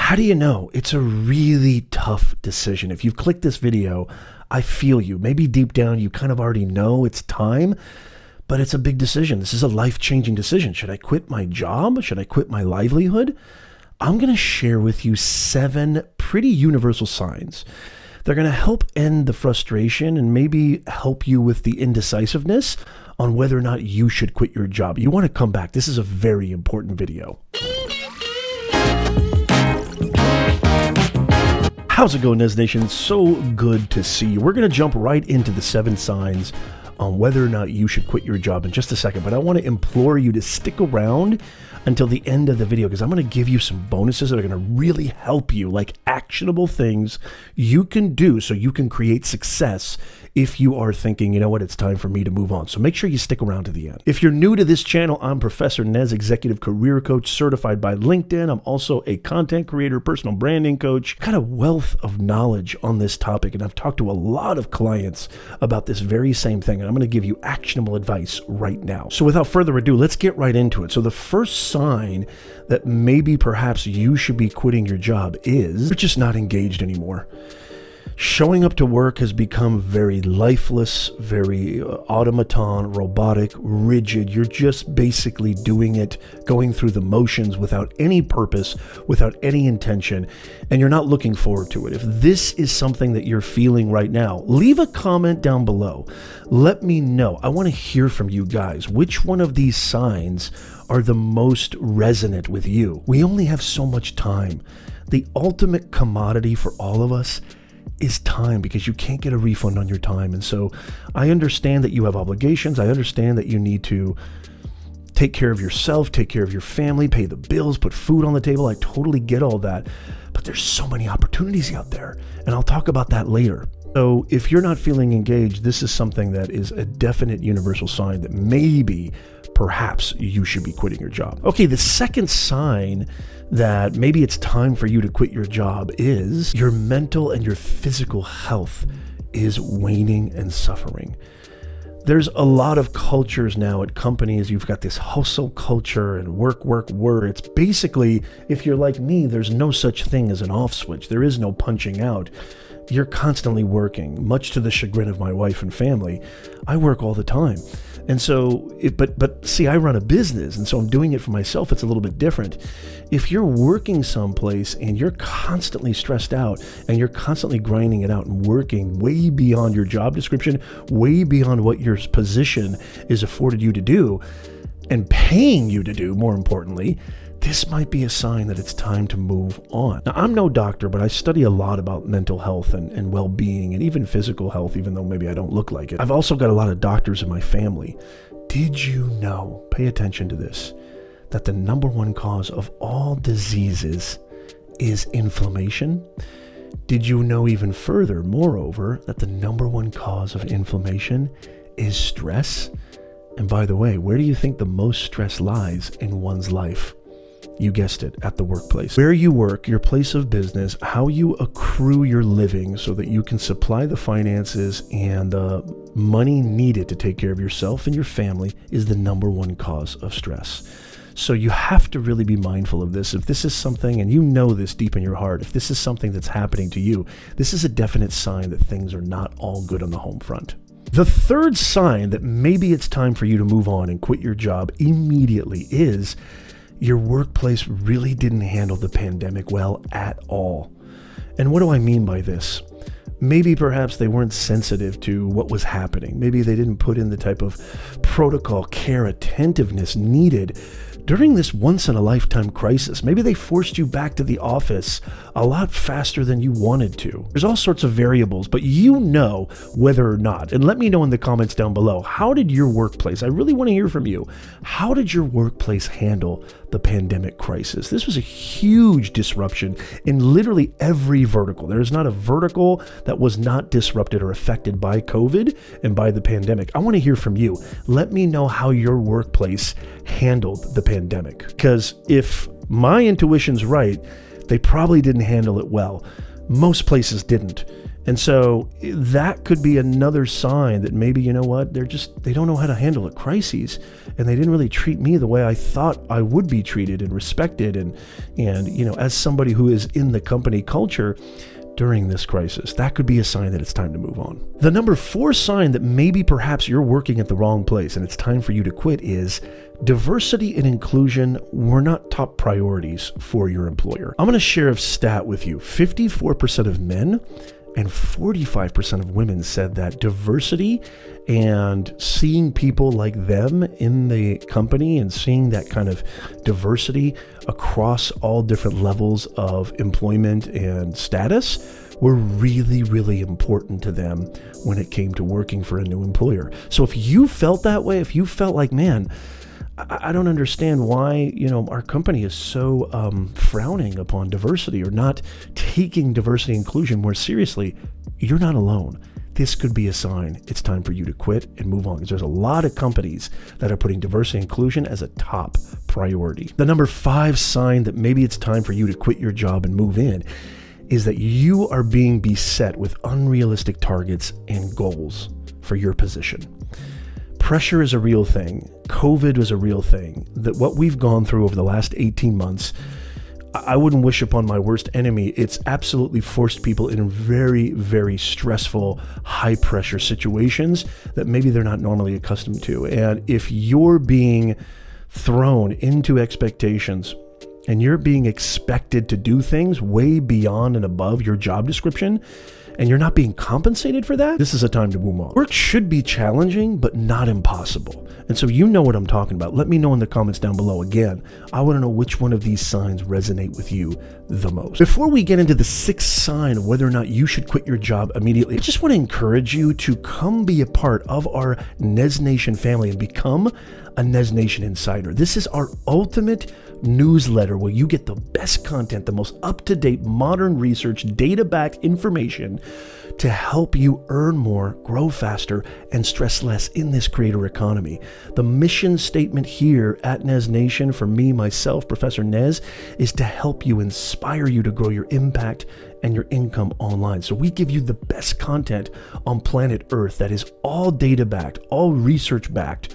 How do you know? It's a really tough decision. If you've clicked this video, I feel you. Maybe deep down you kind of already know it's time, but it's a big decision. This is a life-changing decision. Should I quit my job? Should I quit my livelihood? I'm going to share with you 7 pretty universal signs. They're going to help end the frustration and maybe help you with the indecisiveness on whether or not you should quit your job. You want to come back. This is a very important video. How's it going, Nez Nation? So good to see you. We're going to jump right into the 7 signs on whether or not you should quit your job in just a second, but I want to implore you to stick around until the end of the video because I'm going to give you some bonuses that are going to really help you, like actionable things you can do so you can create success if you are thinking, you know what, it's time for me to move on. So make sure you stick around to the end. If you're new to this channel, I'm Professor Nez, Executive Career Coach, certified by LinkedIn. I'm also a content creator, personal branding coach, got a wealth of knowledge on this topic, and I've talked to a lot of clients about this very same thing, and I'm going to give you actionable advice right now. So without further ado, let's get right into it. So the first sign that maybe perhaps you should be quitting your job is you're just not engaged anymore. Showing up to work has become very lifeless, very automaton, robotic, rigid. You're just basically doing it, going through the motions without any purpose, without any intention, and you're not looking forward to it. If this is something that you're feeling right now, leave a comment down below. Let me know. I want to hear from you guys. Which one of these signs are the most resonant with you? We only have so much time. The ultimate commodity for all of us is time, because you can't get a refund on your time. And so I understand that you have obligations. I understand that you need to take care of yourself, take care of your family, pay the bills, put food on the table. I totally get all that, but there's so many opportunities out there, and I'll talk about that later. So if you're not feeling engaged, this is something that is a definite universal sign that maybe, perhaps, you should be quitting your job. Okay, the second sign that maybe it's time for you to quit your job is your mental and your physical health is waning and suffering. There's a lot of cultures now at companies. You've got this hustle culture and work. It's basically, if you're like me, there's no such thing as an off switch. There is no punching out. You're constantly working, much to the chagrin of my wife and family. I work all the time. And so, but see, I run a business, and so I'm doing it for myself. It's a little bit different. If you're working someplace and you're constantly stressed out and you're constantly grinding it out and working way beyond your job description, way beyond what your position is afforded you to do and paying you to do, more importantly, this might be a sign that it's time to move on. Now, I'm no doctor, but I study a lot about mental health and well-being and even physical health, even though maybe I don't look like it. I've also got a lot of doctors in my family. Did you know, pay attention to this, that the number one cause of all diseases is inflammation? Did you know even further, moreover, that the number one cause of inflammation is stress? And by the way, where do you think the most stress lies in one's life? You guessed it, at the workplace. Where you work, your place of business, how you accrue your living so that you can supply the finances and the money needed to take care of yourself and your family is the number one cause of stress. So you have to really be mindful of this. If this is something, and you know this deep in your heart, if this is something that's happening to you, this is a definite sign that things are not all good on the home front. The third sign that maybe it's time for you to move on and quit your job immediately is your workplace really didn't handle the pandemic well at all. And what do I mean by this? Maybe perhaps they weren't sensitive to what was happening. Maybe they didn't put in the type of protocol, care, attentiveness needed during this once-in-a-lifetime crisis. Maybe they forced you back to the office a lot faster than you wanted to. There's all sorts of variables, but you know whether or not. And let me know in the comments down below, how did your workplace, I really want to hear from you, how did your workplace handle the pandemic crisis? This was a huge disruption in literally every vertical. There is not a vertical that was not disrupted or affected by COVID and by the pandemic. I want to hear from you. Let me know how your workplace handled the pandemic. Because if my intuition's right, they probably didn't handle it well. Most places didn't. And so that could be another sign that maybe, you know what, they don't know how to handle a crisis, and they didn't really treat me the way I thought I would be treated and respected. And as somebody who is in the company culture during this crisis, that could be a sign that it's time to move on. The number 4 sign that maybe perhaps you're working at the wrong place and it's time for you to quit is diversity and inclusion were not top priorities for your employer. I'm going to share a stat with you. 54% of men and 45% of women said that diversity and seeing people like them in the company and seeing that kind of diversity across all different levels of employment and status were really, really important to them when it came to working for a new employer. So if you felt that way, if you felt like, man, I don't understand why, our company is so frowning upon diversity or not taking diversity and inclusion more seriously, you're not alone. This could be a sign it's time for you to quit and move on, because there's a lot of companies that are putting diversity and inclusion as a top priority. The number 5 sign that maybe it's time for you to quit your job and move in is that you are being beset with unrealistic targets and goals for your position. Pressure is a real thing. COVID was a real thing. That what we've gone through over the last 18 months, I wouldn't wish upon my worst enemy. It's absolutely forced people in very, very stressful, high pressure situations that maybe they're not normally accustomed to. And if you're being thrown into expectations and you're being expected to do things way beyond and above your job description, and you're not being compensated for that, this is a time to move on. Work should be challenging, but not impossible. And so you know what I'm talking about. Let me know in the comments down below. Again, I want to know which one of these signs resonate with you the most. Before we get into the 6th sign of whether or not you should quit your job immediately, I just want to encourage you to come be a part of our Nez Nation family and become a Nez Nation Insider. This is our ultimate newsletter where you get the best content, the most up-to-date modern research, data-backed information to help you earn more, grow faster, and stress less in this creator economy. The mission statement here at Nez Nation for me, myself, Professor Nez, is to help you, inspire you to grow your impact and your income online. So we give you the best content on planet Earth that is all data-backed, all research-backed,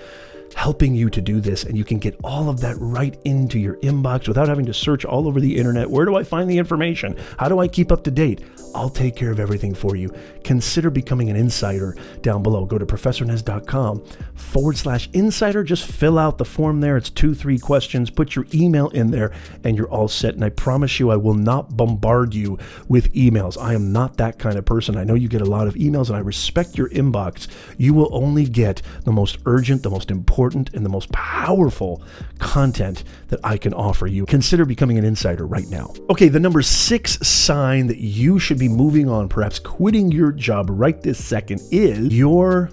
helping you to do this, and you can get all of that right into your inbox without having to search all over the internet. Where do I find the information? How do I keep up to date? I'll take care of everything for you. Consider becoming an insider down below. Go to professornez.com/insider. Just fill out the form there. It's 2-3 questions. Put your email in there and you're all set. And I promise you, I will not bombard you with emails. I am not that kind of person. I know you get a lot of emails and I respect your inbox. You will only get the most urgent, the most important, and the most powerful content that I can offer you. Consider becoming an insider right now. Okay, the number 6 sign that you should be moving on, perhaps quitting your job right this second, is your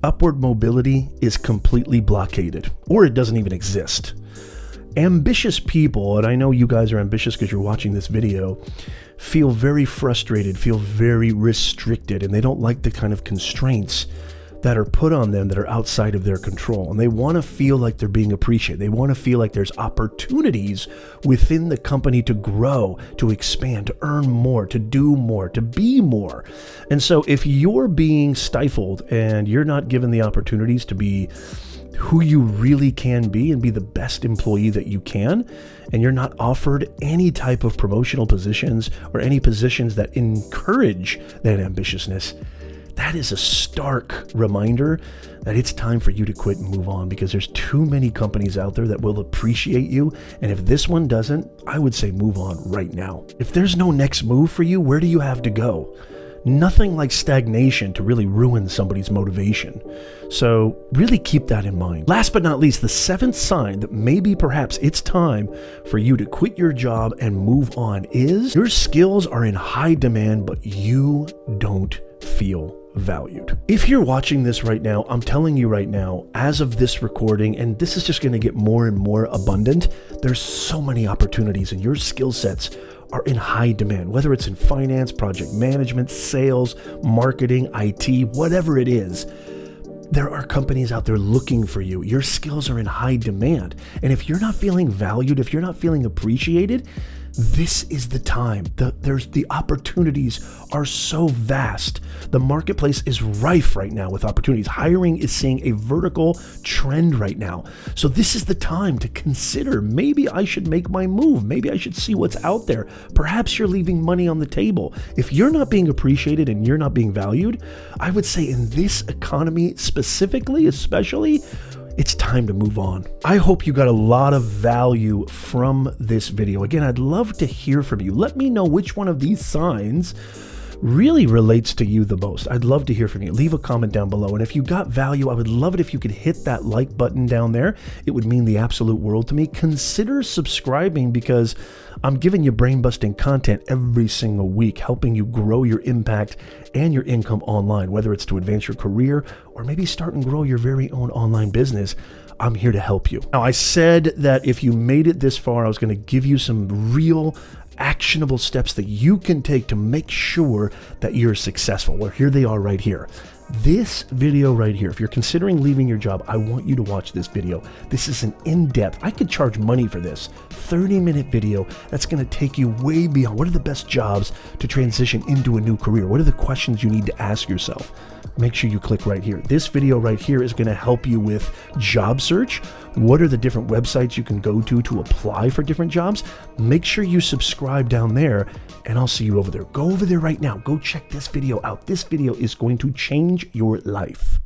upward mobility is completely blockaded, or it doesn't even exist. Ambitious people, and I know you guys are ambitious because you're watching this video, feel very frustrated, feel very restricted, and they don't like the kind of constraints that are put on them that are outside of their control. And they want to feel like they're being appreciated. They want to feel like there's opportunities within the company to grow, to expand, to earn more, to do more, to be more. And so if you're being stifled and you're not given the opportunities to be who you really can be and be the best employee that you can, and you're not offered any type of promotional positions or any positions that encourage that ambitiousness, that is a stark reminder that it's time for you to quit and move on, because there's too many companies out there that will appreciate you. And if this one doesn't, I would say move on right now. If there's no next move for you, where do you have to go? Nothing like stagnation to really ruin somebody's motivation. So really keep that in mind. Last but not least, the 7th sign that maybe perhaps it's time for you to quit your job and move on is your skills are in high demand, but you don't feel valued. If you're watching this right now, I'm telling you right now, as of this recording, and this is just going to get more and more abundant, there's so many opportunities and your skill sets are in high demand, whether it's in finance, project management, sales, marketing, IT, whatever it is. There are companies out there looking for you. Your skills are in high demand. And if you're not feeling valued, if you're not feeling appreciated, This is the time. The opportunities are so vast. The marketplace is rife right now with opportunities. Hiring is seeing a vertical trend right now. So this is the time to consider, maybe I should make my move. Maybe I should see what's out there. Perhaps you're leaving money on the table. If you're not being appreciated and you're not being valued, I would say in this economy specifically, especially, it's time to move on. I hope you got a lot of value from this video. Again, I'd love to hear from you. Let me know which one of these signs really relates to you the most. I'd love to hear from you. Leave a comment down below. And if you got value, I would love it if you could hit that like button down there. It would mean the absolute world to me. Consider subscribing because I'm giving you brain-busting content every single week, helping you grow your impact and your income online, whether it's to advance your career or maybe start and grow your very own online business. I'm here to help you. Now, I said that if you made it this far, I was going to give you some real actionable steps that you can take to make sure that you're successful. Well, here they are right here. This video right here, if you're considering leaving your job, I want you to watch this video. This is an in-depth, I could charge money for this, 30-minute video that's going to take you way beyond what are the best jobs to transition into a new career? What are the questions you need to ask yourself? Make sure you click right here. This video right here is going to help you with job search. What are the different websites you can go to apply for different jobs? Make sure you subscribe down there, and I'll see you over there. Go over there right now. Go check this video out. This video is going to change your life.